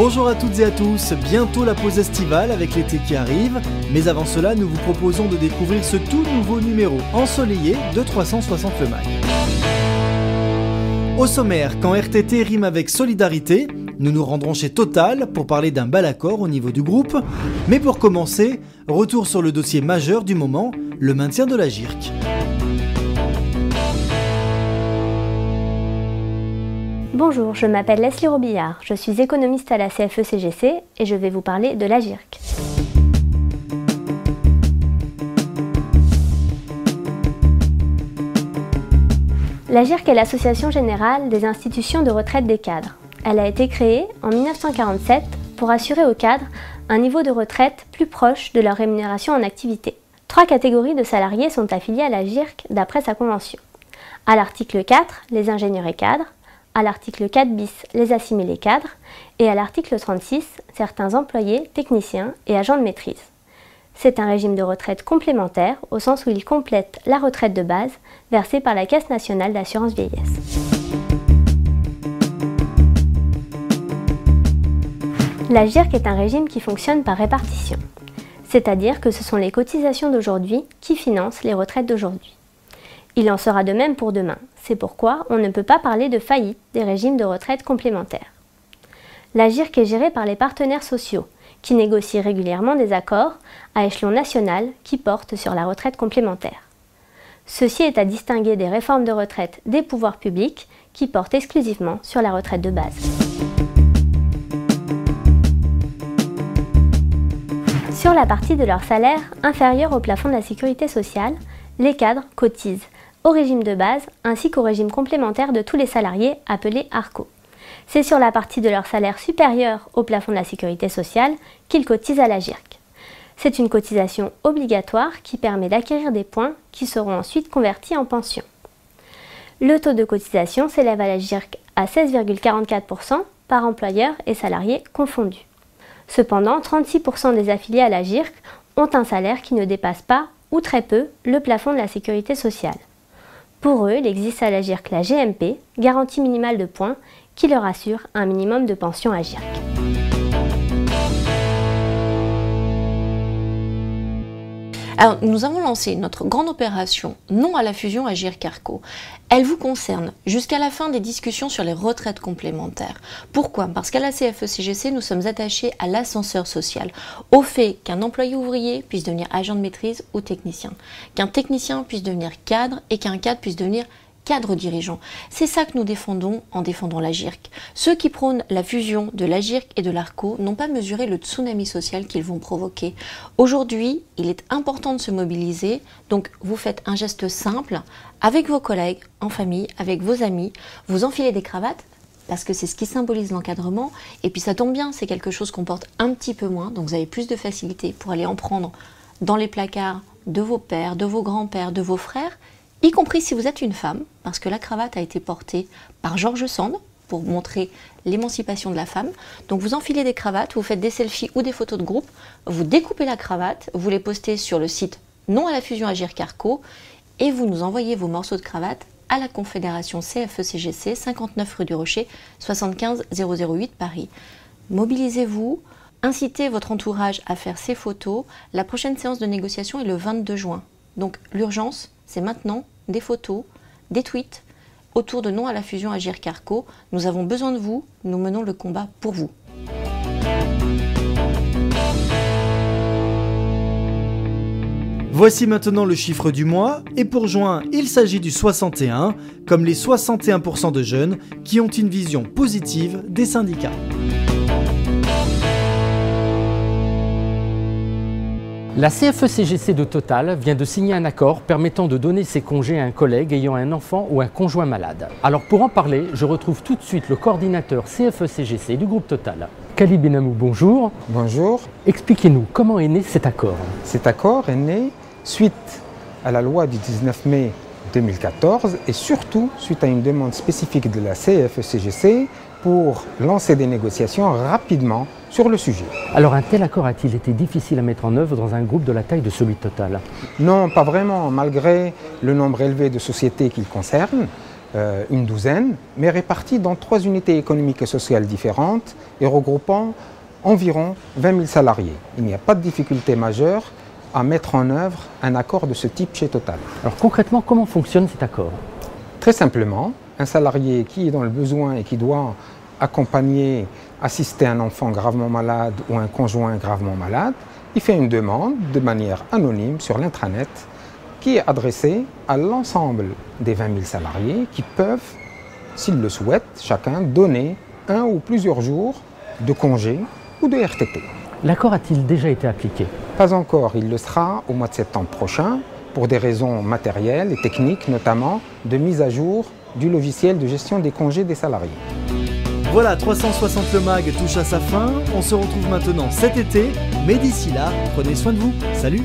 Bonjour à toutes et à tous, bientôt la pause estivale avec l'été qui arrive, mais avant cela nous vous proposons de découvrir ce tout nouveau numéro ensoleillé de 360 Le Mag. Au sommaire, quand RTT rime avec solidarité, nous nous rendrons chez Total pour parler d'un bel accord au niveau du groupe, mais pour commencer, retour sur le dossier majeur du moment, le maintien de la GIRC. Bonjour, je m'appelle Leslie Robillard, je suis économiste à la CFE-CGC et je vais vous parler de la GIRC. La GIRC est l'Association générale des institutions de retraite des cadres. Elle a été créée en 1947 pour assurer aux cadres un niveau de retraite plus proche de leur rémunération en activité. 3 catégories de salariés sont affiliées à la GIRC d'après sa convention. À l'article 4, les ingénieurs et cadres. À l'article 4 bis, les assimilés cadres, et à l'article 36, certains employés, techniciens et agents de maîtrise. C'est un régime de retraite complémentaire au sens où il complète la retraite de base versée par la Caisse nationale d'assurance vieillesse. La GIRC est un régime qui fonctionne par répartition, c'est-à-dire que ce sont les cotisations d'aujourd'hui qui financent les retraites d'aujourd'hui. Il en sera de même pour demain, c'est pourquoi on ne peut pas parler de faillite des régimes de retraite complémentaires. La GIRC est gérée par les partenaires sociaux, qui négocient régulièrement des accords à échelon national qui portent sur la retraite complémentaire. Ceci est à distinguer des réformes de retraite des pouvoirs publics qui portent exclusivement sur la retraite de base. Sur la partie de leur salaire inférieure au plafond de la sécurité sociale, les cadres cotisent au régime de base ainsi qu'au régime complémentaire de tous les salariés appelés ARCO. C'est sur la partie de leur salaire supérieur au plafond de la sécurité sociale qu'ils cotisent à la GIRC. C'est une cotisation obligatoire qui permet d'acquérir des points qui seront ensuite convertis en pension. Le taux de cotisation s'élève à la GIRC à 16,44% par employeur et salariés confondus. Cependant, 36% des affiliés à la GIRC ont un salaire qui ne dépasse pas ou très peu le plafond de la sécurité sociale. Pour eux, il existe à la GIRC la GMP, garantie minimale de points, qui leur assure un minimum de pension à GIRC. Alors, nous avons lancé notre grande opération Non à la fusion à GIRC-ARCO. Elle vous concerne jusqu'à la fin des discussions sur les retraites complémentaires. Pourquoi? Parce qu'à la CFE-CGC, nous sommes attachés à l'ascenseur social, au fait qu'un employé ouvrier puisse devenir agent de maîtrise ou technicien, qu'un technicien puisse devenir cadre et qu'un cadre puisse devenir cadre dirigeant. C'est ça que nous défendons en défendant la GIRC. Ceux qui prônent la fusion de la GIRC et de l'ARCO n'ont pas mesuré le tsunami social qu'ils vont provoquer. Aujourd'hui, il est important de se mobiliser, donc vous faites un geste simple avec vos collègues, en famille, avec vos amis, vous enfilez des cravates, parce que c'est ce qui symbolise l'encadrement, et puis ça tombe bien, c'est quelque chose qu'on porte un petit peu moins, donc vous avez plus de facilité pour aller en prendre dans les placards de vos pères, de vos grands-pères, de vos frères, y compris si vous êtes une femme, parce que la cravate a été portée par George Sand pour montrer l'émancipation de la femme. Donc vous enfilez des cravates, vous faites des selfies ou des photos de groupe, vous découpez la cravate, vous les postez sur le site Non à la fusion à GIRC-ARCO et vous nous envoyez vos morceaux de cravate à la Confédération CFE-CGC, 59 rue du Rocher, 75 008 Paris. Mobilisez-vous, incitez votre entourage à faire ces photos. La prochaine séance de négociation est le 22 juin. Donc l'urgence, c'est maintenant des photos, des tweets autour de Non à la fusion à GIRC-ARCO. Nous avons besoin de vous, nous menons le combat pour vous. Voici maintenant le chiffre du mois, et pour juin, il s'agit du 61, comme les 61% de jeunes qui ont une vision positive des syndicats. La CFE-CGC de Total vient de signer un accord permettant de donner ses congés à un collègue ayant un enfant ou un conjoint malade. Alors pour en parler, je retrouve tout de suite le coordinateur CFE-CGC du groupe Total. Khalid Benamou, bonjour. Bonjour. Expliquez-nous, comment est né cet accord? Cet accord est né suite à la loi du 19 mai 2014 et surtout suite à une demande spécifique de la CFE-CGC pour lancer des négociations rapidement sur le sujet. Alors un tel accord a-t-il été difficile à mettre en œuvre dans un groupe de la taille de celui de Total? Non, pas vraiment, malgré le nombre élevé de sociétés qu'il concerne. une douzaine, mais répartis dans 3 unités économiques et sociales différentes et regroupant environ 20 000 salariés. Il n'y a pas de difficulté majeure à mettre en œuvre un accord de ce type chez Total. Alors concrètement, comment fonctionne cet accord? Très simplement, un salarié qui est dans le besoin et qui doit accompagner, assister un enfant gravement malade ou un conjoint gravement malade, il fait une demande de manière anonyme sur l'intranet qui est adressée à l'ensemble des 20 000 salariés qui peuvent, s'ils le souhaitent, chacun donner 1 ou plusieurs jours de congé ou de RTT. L'accord a-t-il déjà été appliqué? Pas encore, il le sera au mois de septembre prochain pour des raisons matérielles et techniques, notamment de mise à jour du logiciel de gestion des congés des salariés. Voilà, 360 le mag touche à sa fin. On se retrouve maintenant cet été, mais d'ici là, prenez soin de vous. Salut!